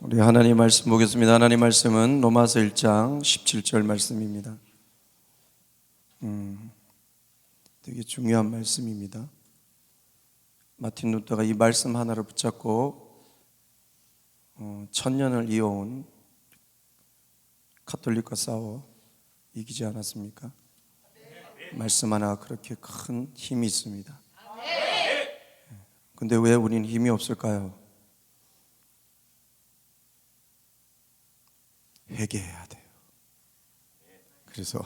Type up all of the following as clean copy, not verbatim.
우리 하나님 말씀 보겠습니다. 하나님 말씀은 로마서 1장 17절 말씀입니다. 되게 중요한 말씀입니다. 마틴 루터가 이 말씀 하나를 붙잡고 천년을 이어온 가톨릭과 싸워 이기지 않았습니까? 말씀 하나가 그렇게 큰 힘이 있습니다. 근데 왜 우리는 힘이 없을까요? 회개해야 돼요. 그래서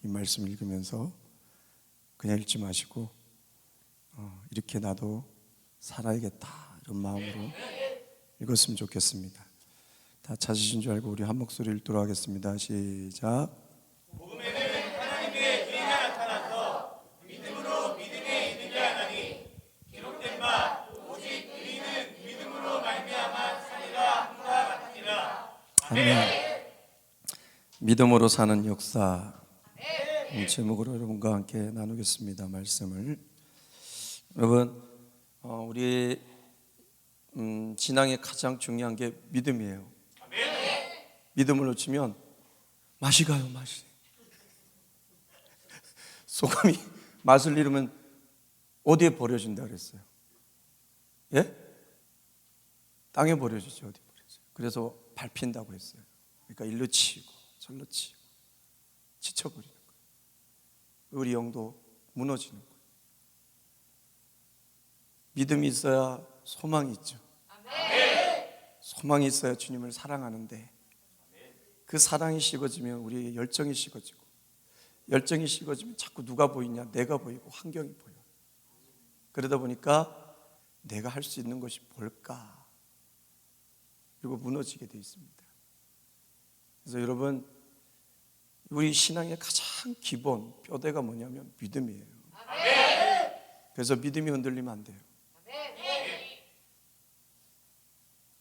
이 말씀 읽으면서 그냥 읽지 마시고 이렇게 나도 살아야겠다 이런 마음으로 읽었으면 좋겠습니다. 다 찾으신 줄 알고 우리 한 목소리 읽도록 하겠습니다. 시작. 복음에는 하나님의 의가 나타나서 믿음으로 믿음에 이르게 하나니 기록된 바 오직 의인은 믿음으로 말미암아 사리라 함과 같으니라. 아멘. 믿음으로 사는 역사 이 제목으로 여러분과 함께 나누겠습니다. 말씀을 여러분 우리 신앙의 가장 중요한 게 믿음이에요. 믿음을 놓치면 맛이 가요. 맛이 소금이 맛을 잃으면 어디에 버려진다 그랬어요? 예? 땅에 버려지죠. 어디 버려져요? 그래서 밟힌다고 했어요. 그러니까 일로 치고 절로 치고 지쳐버리는 거예요. 우리 영도 무너지는 거예요. 믿음이 있어야 소망이 있죠. 소망이 있어야 주님을 사랑하는데 그 사랑이 식어지면 우리의 열정이 식어지고 열정이 식어지면 자꾸 누가 보이냐? 내가 보이고 환경이 보여요. 그러다 보니까 내가 할 수 있는 것이 뭘까? 그리고 무너지게 돼 있습니다. 그래서 여러분 우리 신앙의 가장 기본 뼈대가 뭐냐면 믿음이에요. 그래서 믿음이 흔들리면 안 돼요.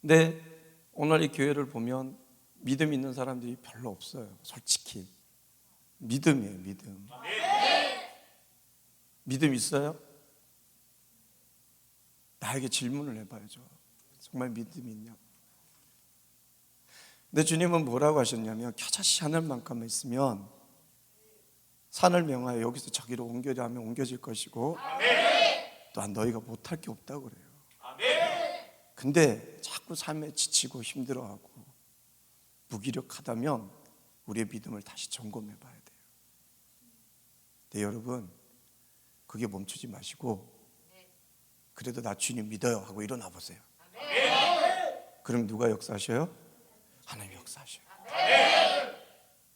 근데 오늘 이 교회를 보면 믿음 있는 사람들이 별로 없어요. 솔직히 믿음이에요. 믿음. 믿음 있어요? 나에게 질문을 해봐야죠. 정말 믿음이 있냐? 근데 주님은 뭐라고 하셨냐면 겨자씨 하늘만큼만 있으면 산을 명하여 여기서 저기로 옮겨야 하면 옮겨질 것이고 또한 너희가 못할 게 없다고 그래요. 근데 자꾸 삶에 지치고 힘들어하고 무기력하다면 우리의 믿음을 다시 점검해 봐야 돼요. 네, 여러분 그게 멈추지 마시고 그래도 나 주님 믿어요 하고 일어나 보세요. 그럼 누가 역사하셔요? 하나님이 역사하셔요.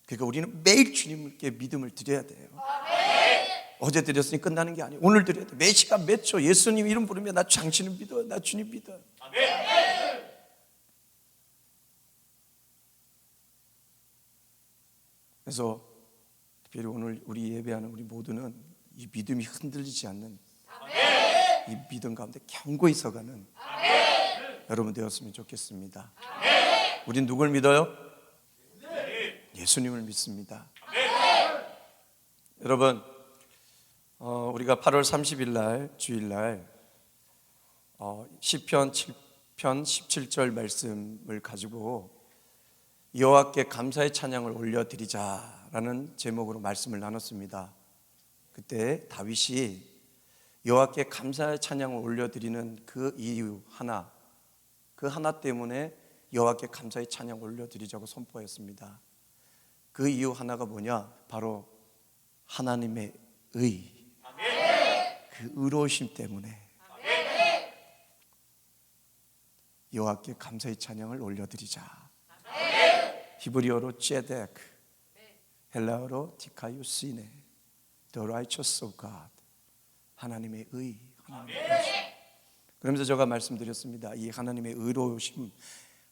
그러니까 우리는 매일 주님께 믿음을 드려야 돼요. 어제 드렸으니 끝나는 게 아니에요. 오늘 드려야 돼요. 매 시간 몇 초 예수님 이름 부르면 나 당신을 믿어요. 나 주님 믿어요. 그래서 특별히 오늘 우리 예배하는 우리 모두는 이 믿음이 흔들리지 않는 이 믿음 가운데 견고히 서가는 여러분 되었으면 좋겠습니다. 우린 누굴 믿어요? 예수님을 믿습니다. 여러분 우리가 8월 30일 날 주일날 시편 7편 17절 말씀을 가지고 여호와께 감사의 찬양을 올려드리자라는 제목으로 말씀을 나눴습니다. 그때 다윗이 여호와께 감사의 찬양을 올려드리는 그 이유 하나, 그 하나 때문에 여호와께 감사의 찬양을 올려드리자고 선포했습니다. 그 이유 하나가 뭐냐? 바로 하나님의 의, 그 의로우심 때문에 여호와께 감사의 찬양을 올려드리자. 히브리어로 제데크, 헬라어로 디카이오시네, The righteous of God, 하나님의 의, 하나님의 의로우심. 그러면서 제가 말씀드렸습니다. 이 하나님의 의로우심,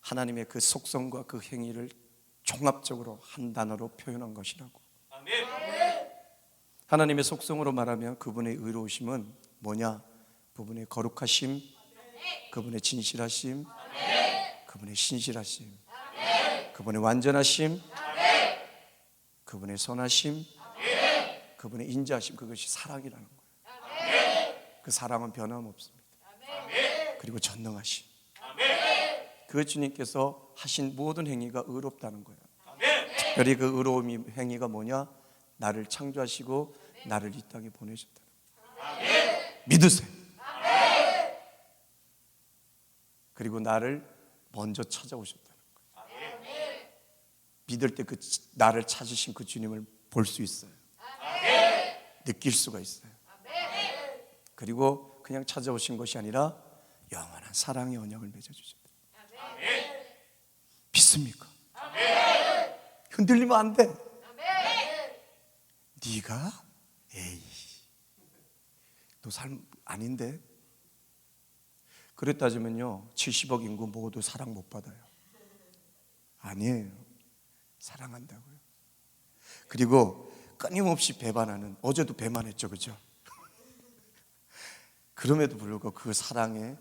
하나님의 그 속성과 그 행위를 종합적으로 한 단어로 표현한 것이라고. 하나님의 속성으로 말하면 그분의 의로우심은 뭐냐? 그분의 거룩하심, 그분의 진실하심, 그분의 신실하심, 그분의 완전하심, 그분의 선하심, 그분의 인자하심, 그것이 사랑이라는 거예요. 그 사랑은 변함없습니다. 그리고 전능하심, 그 주님께서 하신 모든 행위가 의롭다는 거예요. 특별히 그 의로움 행위가 뭐냐? 나를 창조하시고 나를 이 땅에 보내셨다는 거예요. 믿으세요. 그리고 나를 먼저 찾아오셨다는 거예요. 믿을 때 그 나를 찾으신 그 주님을 볼 수 있어요. 느낄 수가 있어요. 그리고 그냥 찾아오신 것이 아니라 영원한 사랑의 언약을 맺어주셨다. 믿습니까? 흔들리면 안 돼. 네가? 에이, 너 삶 아닌데? 그랬다지면요 70억 인구 모두 사랑 못 받아요. 아니에요. 사랑한다고요. 그리고 끊임없이 배반하는, 어제도 배반했죠, 그죠? 그럼에도 불구하고 그 사랑의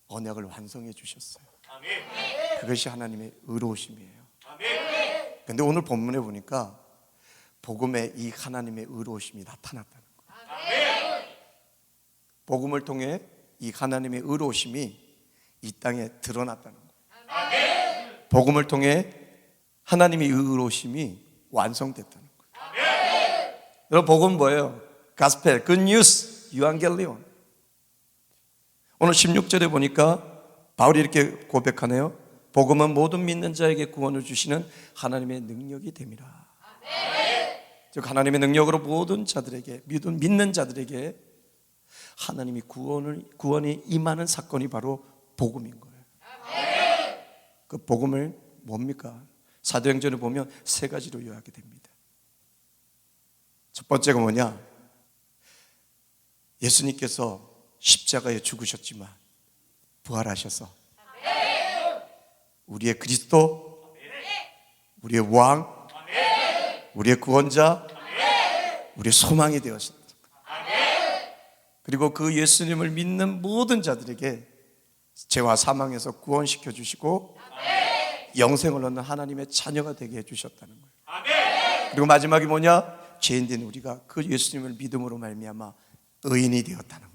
언약을 완성해 주셨어요. 그것이 하나님의 의로우심이에요. 그런데 오늘 본문에 보니까 복음에 이 하나님의 의로우심이 나타났다는 거예요. 복음을 통해 이 하나님의 의로우심이 이 땅에 드러났다는 거예요. 복음을 통해 하나님의 의로우심이 완성됐다는 거예요. 여러분, 복음은 뭐예요? 가스펠, 굿뉴스, 유앙겔리온. 오늘 16절에 보니까 바울이 이렇게 고백하네요. 복음은 모든 믿는 자에게 구원을 주시는 하나님의 능력이 됨이라. 즉 하나님의 능력으로 모든 자들에게, 믿는 자들에게 하나님이 구원이 임하는 사건이 바로 복음인 거예요. 그 복음을 뭡니까? 사도행전을 보면 세 가지로 요약이 됩니다. 첫 번째가 뭐냐? 예수님께서 십자가에 죽으셨지만 부활하셔서 우리의 그리스도, 우리의 왕, 우리의 구원자, 우리의 소망이 되었습니다. 그리고 그 예수님을 믿는 모든 자들에게 죄와 사망에서 구원시켜 주시고 영생을 얻는 하나님의 자녀가 되게 해주셨다는 거예요. 그리고 마지막이 뭐냐? 죄인된 우리가 그 예수님을 믿음으로 말미암아 의인이 되었다는 거예요.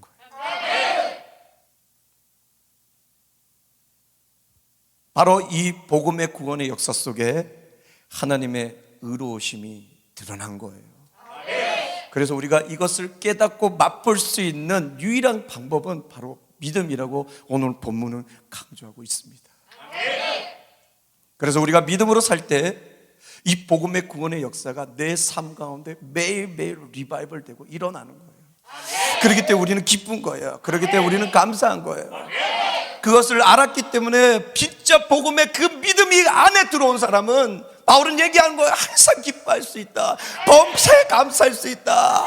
바로 이 복음의 구원의 역사 속에 하나님의 의로우심이 드러난 거예요. 그래서 우리가 이것을 깨닫고 맛볼 수 있는 유일한 방법은 바로 믿음이라고 오늘 본문은 강조하고 있습니다. 그래서 우리가 믿음으로 살 때 이 복음의 구원의 역사가 내 삶 가운데 매일매일 리바이벌 되고 일어나는 거예요. 그렇기 때문에 우리는 기쁜 거예요. 그렇기 때문에 우리는 감사한 거예요. 그것을 알았기 때문에 진짜 복음의 그 믿음이 안에 들어온 사람은 바울은 얘기하는 거예요. 항상 기뻐할 수 있다. 범사에 감사할 수 있다.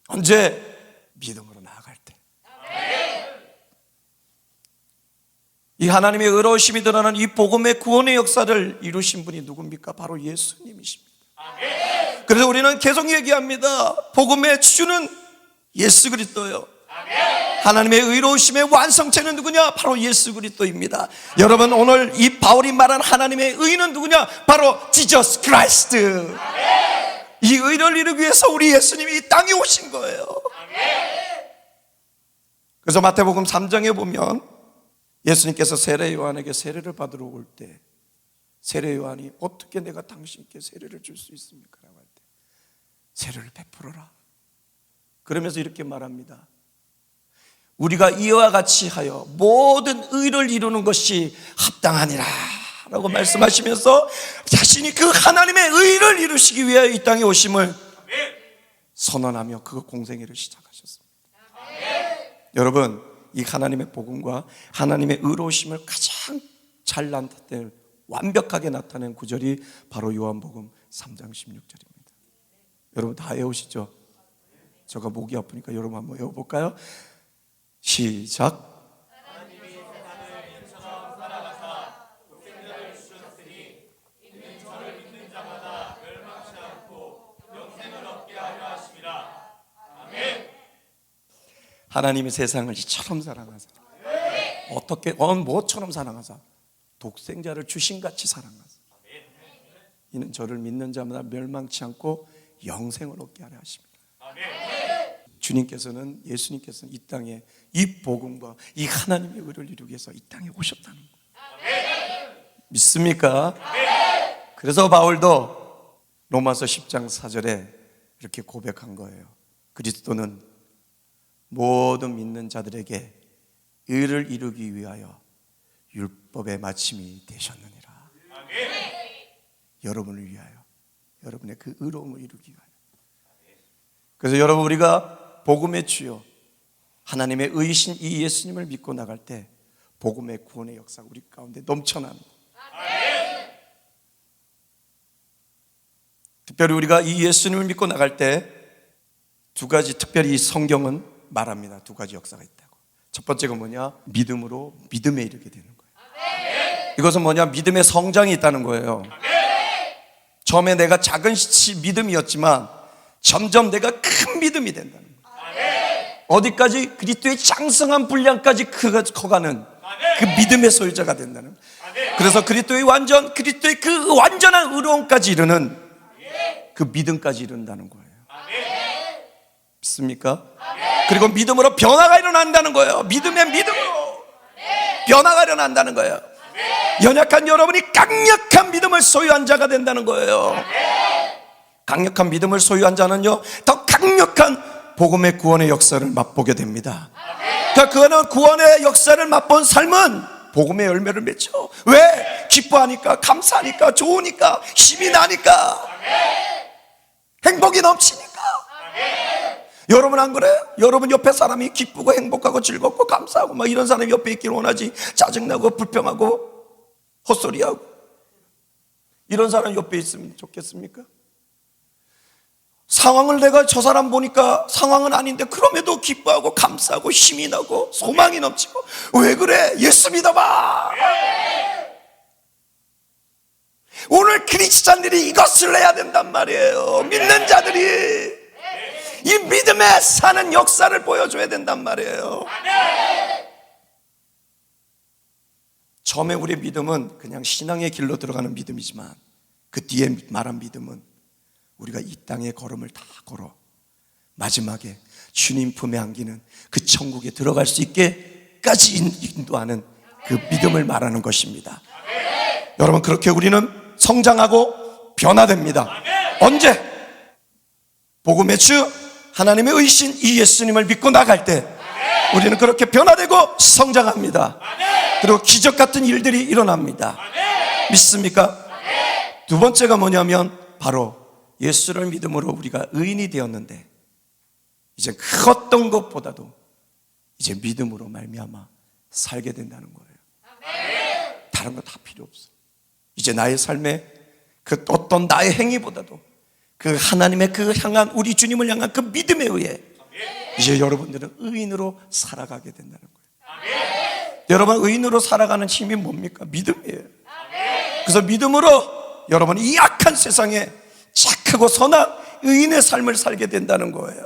언제? 믿음으로 나아갈 때. 이 하나님의 의로우심이 드러나는 이 복음의 구원의 역사를 이루신 분이 누굽니까? 바로 예수님이십니다. 그래서 우리는 계속 얘기합니다. 복음의 주는 예수 그리스도요. 하나님의 의로우심의 완성체는 누구냐? 바로 예수 그리스도입니다. 여러분, 오늘 이 바울이 말한 하나님의 의는 누구냐? 바로 지저스 크라이스트. 이 의를 이루기 위해서 우리 예수님이 이 땅에 오신 거예요. 그래서 마태복음 3장에 보면 예수님께서 세례 요한에게 세례를 받으러 올 때 세례 요한이 어떻게 내가 당신께 세례를 줄 수 있습니까? 라고 할 때 세례를 베풀어라. 그러면서 이렇게 말합니다. 우리가 이와 같이 하여 모든 의를 이루는 것이 합당하니라 라고 말씀하시면서 자신이 그 하나님의 의를 이루시기 위해 이 땅에 오심을 선언하며 그 공생애를 시작하셨습니다. 여러분, 이 하나님의 복음과 하나님의 의로우심을 가장 잘 나타낸, 완벽하게 나타낸 구절이 바로 요한복음 3장 16절입니다. 여러분 다 외우시죠? 제가 목이 아프니까 여러분 한번 외워볼까요? 시작. 하나님이 세상을 이처럼 사랑하사, 어떻게 뭐처럼 사랑하사? 독생자를 주신같이 사랑하사 이는 저를 믿는 자마다 멸망치 않고 영생을 얻게 하려 하십니다. 주님께서는, 예수님께서는 이 땅에 이 복음과 이 하나님의 의를 이루기 위해서 이 땅에 오셨다는 거예요. 믿습니까? 그래서 바울도 로마서 10장 4절에 이렇게 고백한 거예요. 그리스도는 모든 믿는 자들에게 의를 이루기 위하여 율법의 마침이 되셨느니라. 여러분을 위하여, 여러분의 그 의로움을 이루기 위하여. 그래서 여러분, 우리가 복음의 주요 하나님의 의이신 이 예수님을 믿고 나갈 때 복음의 구원의 역사가 우리 가운데 넘쳐나는 거예요. 특별히 우리가 이 예수님을 믿고 나갈 때 두 가지, 특별히 성경은 말합니다. 두 가지 역사가 있다고. 첫 번째가 뭐냐? 믿음으로 믿음에 이르게 되는 거예요. 이것은 뭐냐? 믿음의 성장이 있다는 거예요. 처음에 내가 작은 믿음이었지만 점점 내가 큰 믿음이 된다는 거예요. 어디까지? 그리스도의 장성한 분량까지 커가는 그 믿음의 소유자가 된다는 거예요. 그래서 그리스도의 그 완전한 의로움까지 이르는 그 믿음까지 이룬다는 거예요. 믿습니까? 그리고 믿음으로 변화가 일어난다는 거예요. 믿음으로 변화가 일어난다는 거예요. 연약한 여러분이 강력한 믿음을 소유한 자가 된다는 거예요. 강력한 믿음을 소유한 자는요, 더 강력한 복음의 구원의 역사를 맛보게 됩니다. 그러니까 그거는 구원의 역사를 맛본 삶은 복음의 열매를 맺죠. 왜? 기뻐하니까, 감사하니까, 좋으니까, 힘이 나니까, 행복이 넘치니까. 여러분 안 그래요? 여러분 옆에 사람이 기쁘고 행복하고 즐겁고 감사하고 막 이런 사람이 옆에 있기를 원하지, 짜증나고 불평하고 헛소리하고 이런 사람 옆에 있으면 좋겠습니까? 상황을 내가 저 사람 보니까 상황은 아닌데 그럼에도 기뻐하고 감사하고 힘이 나고 소망이 넘치고, 왜 그래? 예수 믿어봐. 오늘 크리스찬들이 이것을 해야 된단 말이에요. 믿는 자들이 이 믿음에 사는 역사를 보여줘야 된단 말이에요. 처음에 우리의 믿음은 그냥 신앙의 길로 들어가는 믿음이지만 그 뒤에 말한 믿음은 우리가 이 땅의 걸음을 다 걸어 마지막에 주님 품에 안기는 그 천국에 들어갈 수 있게까지 인도하는 그 믿음을 말하는 것입니다. 여러분, 그렇게 우리는 성장하고 변화됩니다. 언제? 복음의 주 하나님의 의신 이 예수님을 믿고 나갈 때 우리는 그렇게 변화되고 성장합니다. 그리고 기적 같은 일들이 일어납니다. 믿습니까? 두 번째가 뭐냐면 바로 예수를 믿음으로 우리가 의인이 되었는데 이제 그 어떤 것보다도 이제 믿음으로 말미암아 살게 된다는 거예요. 다른 거 다 필요 없어. 이제 나의 삶에 그 어떤 나의 행위보다도 그 하나님의 그 향한 우리 주님을 향한 그 믿음에 의해 이제 여러분들은 의인으로 살아가게 된다는 거예요. 여러분, 의인으로 살아가는 힘이 뭡니까? 믿음이에요. 그래서 믿음으로 여러분이 이 악한 세상에 착하고 선한 의인의 삶을 살게 된다는 거예요.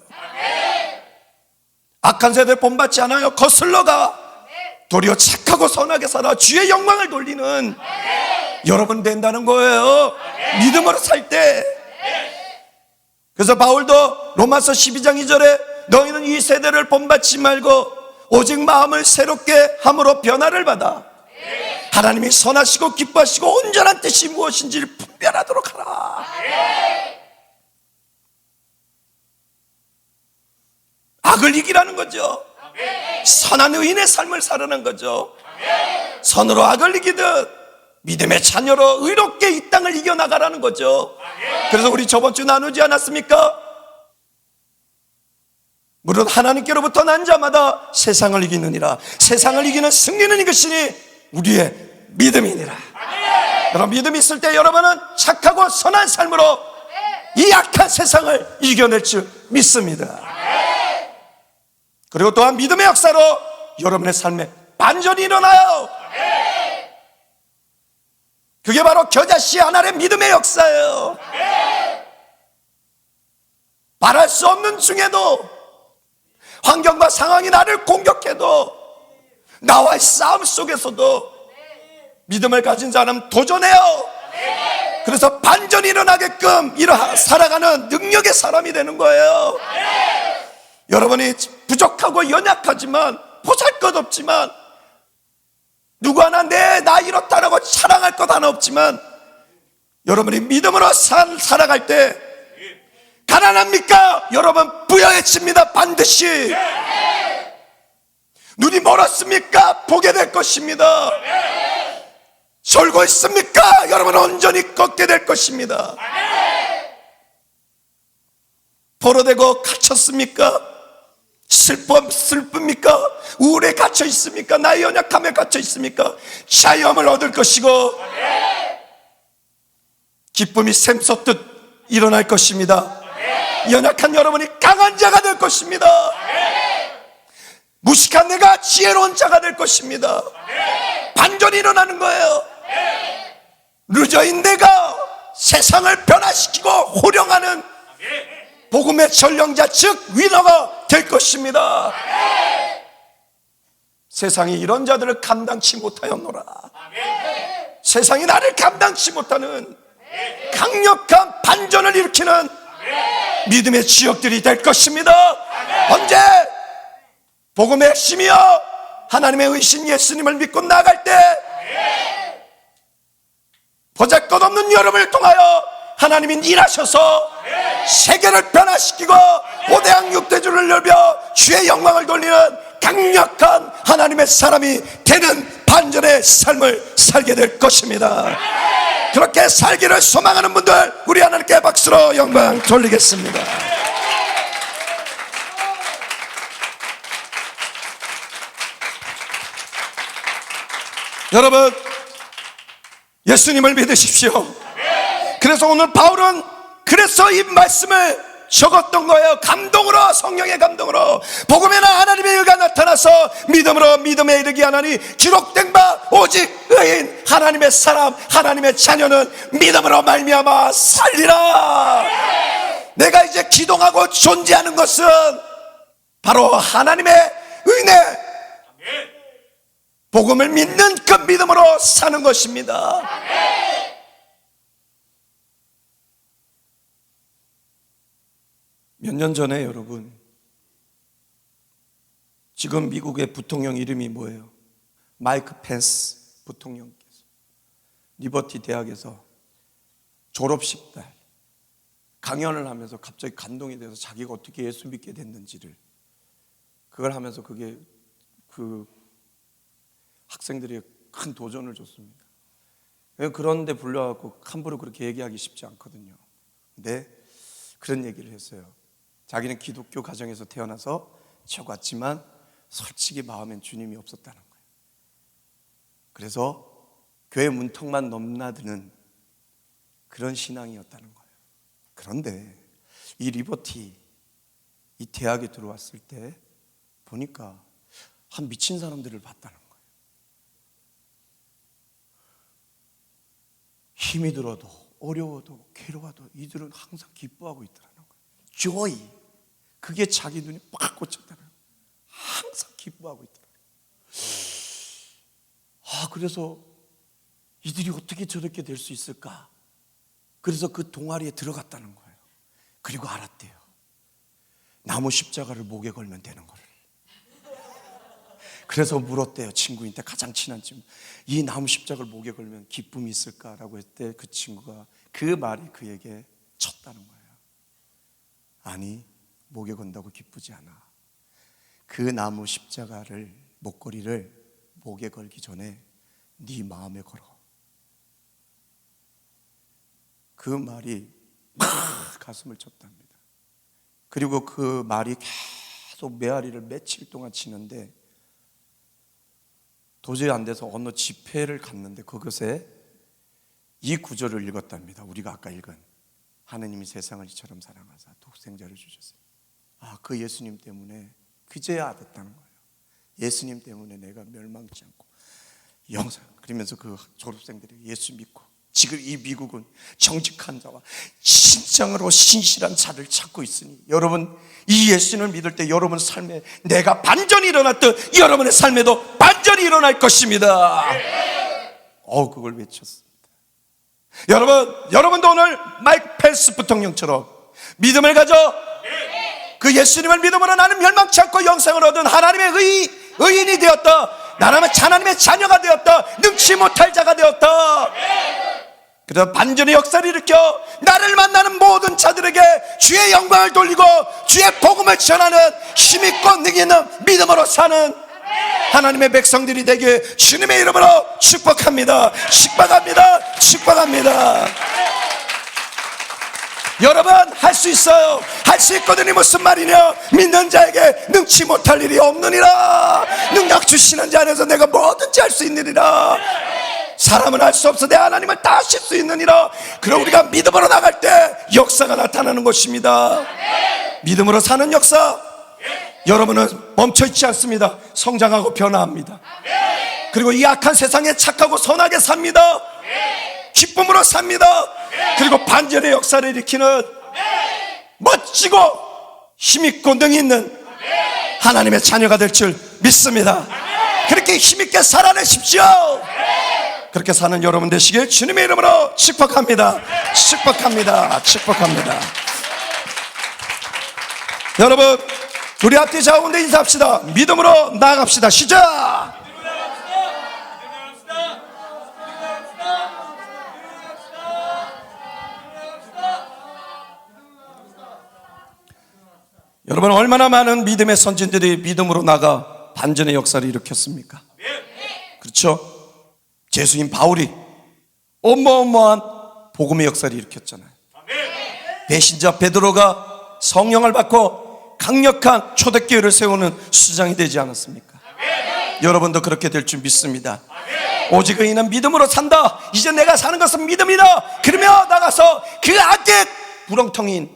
악한 세대 본받지 않아요. 거슬러가 도리어 착하고 선하게 살아 주의 영광을 돌리는 여러분 된다는 거예요. 믿음으로 살 때. 그래서 바울도 로마서 12장 2절에 너희는 이 세대를 본받지 말고 오직 마음을 새롭게 함으로 변화를 받아 하나님이 선하시고 기뻐하시고 온전한 뜻이 무엇인지를 분별하도록 하라. 악을 이기라는 거죠. 선한 의인의 삶을 살아가는 거죠. 선으로 악을 이기듯 믿음의 자녀로 의롭게 이 땅을 이겨나가라는 거죠. 그래서 우리 저번 주 나누지 않았습니까? 무릇 하나님께로부터 난 자마다 세상을 이기느니라. 세상을 이기는 승리는 이것이니 우리의 믿음이니라. 여러분, 믿음이 있을 때 여러분은 착하고 선한 삶으로 이 악한 세상을 이겨낼 줄 믿습니다. 그리고 또한 믿음의 역사로 여러분의 삶에 반전이 일어나요. 그게 바로 겨자씨 하나의 믿음의 역사예요. 말할 수 없는 중에도 환경과 상황이 나를 공격해도 나와의 싸움 속에서도 믿음을 가진 사람은 도전해요. 그래서 반전이 일어나게끔 살아가는 능력의 사람이 되는 거예요. 여러분이 부족하고 연약하지만 보잘것없지만 누구 하나 나 이렇다라고 자랑할 것 하나 없지만 여러분이 믿음으로 살아갈 때 가난합니까? 여러분 부여해집니다. 반드시. 눈이 멀었습니까? 보게 될 것입니다. 졸고 있습니까? 여러분 온전히 걷게 될 것입니다. 포로되고 갇혔습니까? 슬픕니까? 우울에 갇혀 있습니까? 나의 연약함에 갇혀 있습니까? 자유함을 얻을 것이고 기쁨이 샘솟듯 일어날 것입니다. 연약한 여러분이 강한 자가 될 것입니다. 무식한 내가 지혜로운 자가 될 것입니다. 반전이 일어나는 거예요. 루저인 내가 세상을 변화시키고 호령하는 복음의 전령자 즉 위너가 될 것입니다. 세상이 이런 자들을 감당치 못하였노라. 세상이 나를 감당치 못하는 강력한 반전을 일으키는 믿음의 지역들이 될 것입니다. 언제? 복음의 핵심이요 하나님의 의신 예수님을 믿고 나아갈 때 보잘것없는 여러분을 통하여 하나님이 일하셔서 세계를 변화시키고 5대양 6대주를 넓혀 주의 영광을 돌리는 강력한 하나님의 사람이 되는 반전의 삶을 살게 될 것입니다. 그렇게 살기를 소망하는 분들 우리 하나님께 박수로 영광 돌리겠습니다. 여러분 예수님을 믿으십시오. 그래서 오늘 바울은 그래서 이 말씀을 적었던 거예요. 감동으로, 성령의 감동으로. 복음에는 하나님의 의가 나타나서 믿음으로 믿음에 이르게 하나니 기록된 바 오직 의인 하나님의 사람 하나님의 자녀는 믿음으로 말미암아 살리라. 내가 이제 기동하고 존재하는 것은 바로 하나님의 은혜, 복음을 믿는 그 믿음으로 사는 것입니다. 몇 년 전에 여러분, 지금 미국의 부통령 이름이 뭐예요? 마이크 펜스 부통령께서 리버티 대학에서 졸업식 날 강연을 하면서 갑자기 감동이 돼서 자기가 어떻게 예수 믿게 됐는지를 그걸 하면서 그게 그 학생들이 큰 도전을 줬습니다. 그런데 불러갖고 함부로 그렇게 얘기하기 쉽지 않거든요. 근데 그런 얘기를 했어요. 자기는 기독교 가정에서 태어나서 적었지만 솔직히 마음엔 주님이 없었다는 거예요. 그래서 교회 문턱만 넘나드는 그런 신앙이었다는 거예요. 그런데 이 리버티 이 대학에 들어왔을 때 보니까 한 미친 사람들을 봤다는 거예요. 힘이 들어도 어려워도 괴로워도 이들은 항상 기뻐하고 있더라는 거예요. joy, 그게 자기 눈이 빡 꽂혔다는 거예요. 항상 기뻐하고 있더라는 거예요. 그래서 이들이 어떻게 저렇게 될 수 있을까? 그래서 그 동아리에 들어갔다는 거예요. 그리고 알았대요. 나무 십자가를 목에 걸면 되는 거를. 그래서 물었대요. 친구인데 가장 친한 친구, 이 나무 십자가를 목에 걸면 기쁨이 있을까라고 했을 때 그 친구가 그 말이 그에게 쳤다는 거예요. 아니, 목에 건다고 기쁘지 않아. 그 나무 십자가를 목걸이를 목에 걸기 전에 네 마음에 걸어. 그 말이 막 가슴을 쳤답니다. 그리고 그 말이 계속 메아리를 며칠 동안 치는데 도저히 안 돼서 어느 집회를 갔는데 그것에 이 구절을 읽었답니다. 우리가 아까 읽은 하느님이 세상을 이처럼 사랑하사 독생자를 주셨어요. 그 예수님 때문에 그제야 됐다는 거예요. 예수님 때문에 내가 멸망치 않고 영생. 그러면서 그 졸업생들이 예수 믿고 지금 이 미국은 정직한 자와 신장으로 신실한 자를 찾고 있으니 여러분 이 예수님을 믿을 때 여러분 삶에 내가 반전이 일어났듯 여러분의 삶에도 반전이 일어날 것입니다. 그걸 외쳤습니다. 여러분도 오늘 마이크 펜스 부통령처럼 믿음을 가져 그 예수님을 믿음으로 나는 멸망치 않고 영생을 얻은 하나님의 의인이 되었다. 나라면 하나님의 자녀가 되었다. 능치 못할 자가 되었다. 그래서 반전의 역사를 일으켜 나를 만나는 모든 자들에게 주의 영광을 돌리고 주의 복음을 전하는 힘있고 능히 있는 믿음으로 사는 하나님의 백성들이 되게 주님의 이름으로 축복합니다. 축복합니다. 축복합니다. 여러분 할 수 있어요. 할 수 있거든요. 무슨 말이냐? 믿는 자에게 능치 못할 일이 없느니라. 능력 주시는 자 안에서 내가 뭐든지 할 수 있느니라. 사람은 할 수 없어 내 하나님은 다 하실 수 있느니라. 그럼 우리가 믿음으로 나갈 때 역사가 나타나는 것입니다. 믿음으로 사는 역사, 여러분은 멈춰있지 않습니다. 성장하고 변화합니다. 그리고 이 악한 세상에 착하고 선하게 삽니다. 기쁨으로 삽니다. 그리고 반전의 역사를 일으키는 멋지고 힘있고 능히 있는 하나님의 자녀가 될 줄 믿습니다. 그렇게 힘있게 살아내십시오. 그렇게 사는 여러분 되시길 주님의 이름으로 축복합니다. 축복합니다. 축복합니다. 여러분 우리 앞뒤 좌우운데 인사합시다. 믿음으로 나아갑시다. 시작. 여러분 얼마나 많은 믿음의 선진들이 믿음으로 나가 반전의 역사를 일으켰습니까? 그렇죠? 제수인 바울이 어마어마한 복음의 역사를 일으켰잖아요. 배신자 베드로가 성령을 받고 강력한 초대교회를 세우는 수장이 되지 않았습니까? 여러분도 그렇게 될 줄 믿습니다. 오직 의인은 믿음으로 산다. 이제 내가 사는 것은 믿음이다. 그러며 나가서 그 악의 구렁텅이인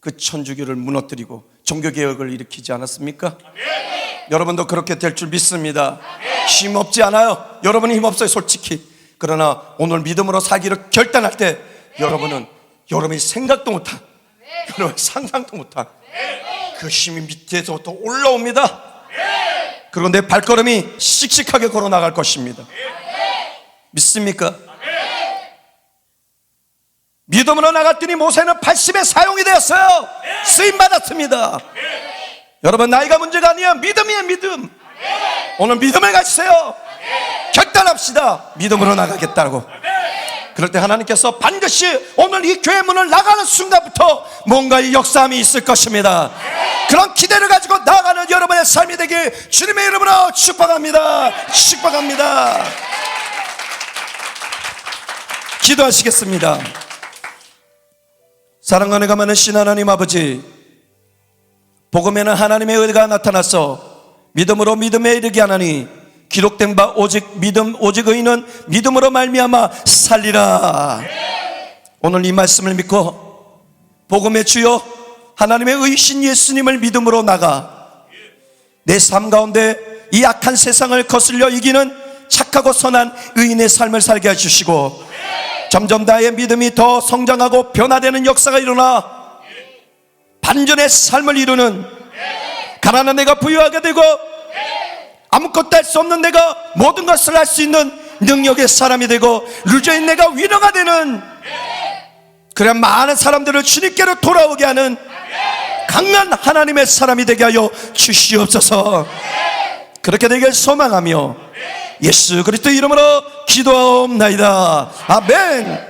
그 천주교를 무너뜨리고 종교개혁을 일으키지 않았습니까? 여러분도 그렇게 될 줄 믿습니다. 힘없지 않아요. 여러분은 힘없어요 솔직히. 그러나 오늘 믿음으로 살기를 결단할 때 여러분은 여러분이 생각도 못한, 여러분 상상도 못한 그 힘이 밑에서부터 올라옵니다. 그리고 내 발걸음이 씩씩하게 걸어 나갈 것입니다. 믿습니까? 믿음으로 나갔더니 모세는 80의 사용이 되었어요. 쓰임받았습니다. 여러분 나이가 문제가 아니에요. 믿음이에요. 믿음. 오늘 믿음을 가지세요. 결단합시다. 믿음으로 나가겠다고. 그럴 때 하나님께서 반드시 오늘 이 교회 문을 나가는 순간부터 뭔가의 역사함이 있을 것입니다. 그런 기대를 가지고 나아가는 여러분의 삶이 되길 주님의 이름으로 축복합니다. 축복합니다. 기도하시겠습니다. 사랑과 은혜가 많으신 하나님 아버지, 복음에는 하나님의 의가 나타나서 믿음으로 믿음에 이르게 하나니 기록된 바 오직 의인은 믿음으로 말미암아 살리라. 오늘 이 말씀을 믿고 복음의 주여 하나님의 의신 예수님을 믿음으로 나가 내 삶 가운데 이 악한 세상을 거슬려 이기는 착하고 선한 의인의 삶을 살게 해주시고 점점 나의 믿음이 더 성장하고 변화되는 역사가 일어나 반전의 삶을 이루는 가난한 내가 부유하게 되고 아무것도 할 수 없는 내가 모든 것을 할 수 있는 능력의 사람이 되고 루저인 내가 위너가 되는, 그래 많은 사람들을 주님께로 돌아오게 하는 강한 하나님의 사람이 되게 하여 주시옵소서. 그렇게 되길 소망하며 예수 그리스도 이름으로 기도하옵나이다. 아멘.